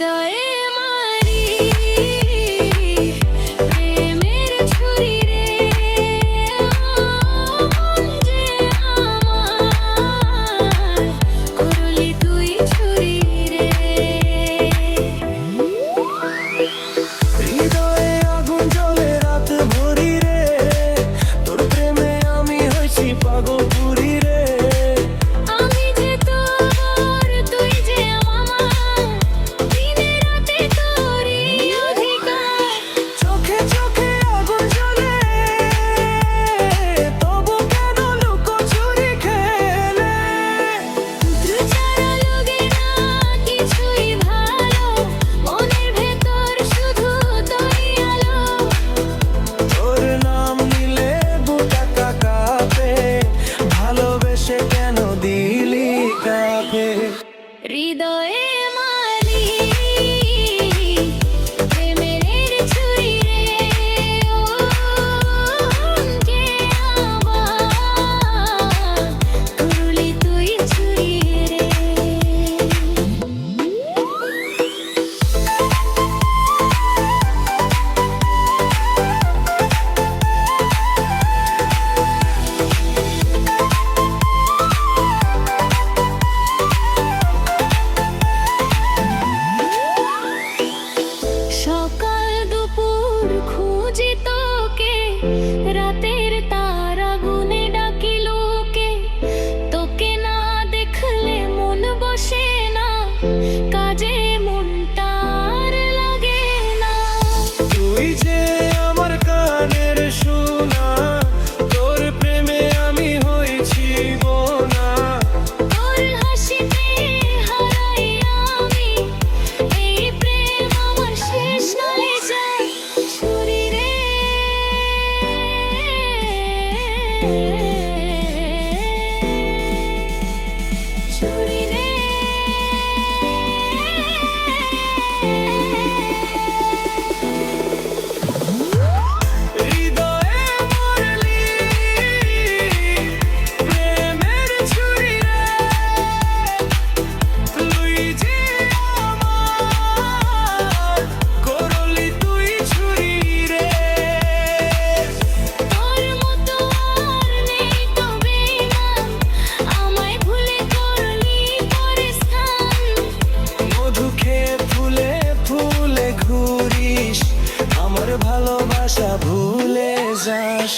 হৃদয়ে মারি প্রেমের ছুরি রে, মন যে আমার করলি তুই ছুরি রে। হৃদয়ে আগুন জ্বলে রাত ভরি রে, তোর প্রেমে আমি হইছি পাগল পুরি রে। আমি যে তোর তুই যে আমার, দিনে রাতে তোরই অধিকার। চোখে চোখে আগুন জ্বলে, তবু কেন লুকোচুরি খেলে? দু চারা লোগে না কিছুই ভালো, মনের ভেতর শুধু তোরই আলো। তোর নাম নিলে বুকটা কাঁপে, ভালোবেসে কেন দিলি কাঁপে? হৃদয়ে মারি প্রেমের ছুরি রে, মনকে আমার করলি তুই ছুরি রে। সকাল দুপুর খুঁজি তোকে, রাতের তারা গুনে ডাকি লোকে। তোকে না দেখলে মন বসে না, কাজে মনটা আর লাগে না। তুই যে আমার কানের সোনা, তোর প্রেমে আমি হইছি বোনা। তোর হাসিতে হারাই আমি, এই প্রেম আমার শেষ নয় যায় ছুরি রে। ছুরি রে। হৃদয়ে মরলি প্রেমের ছুরি রে, তুই যে আমার করলি তুই ছুরি রে। তোর মতো আর নেই তো বেঈমান, আমায় ভুলে করলি পরেশান। মধু খেয়ে ফুলে ফুলে ঘুরিস, আমার ভালোবাসা ভুলে যাস।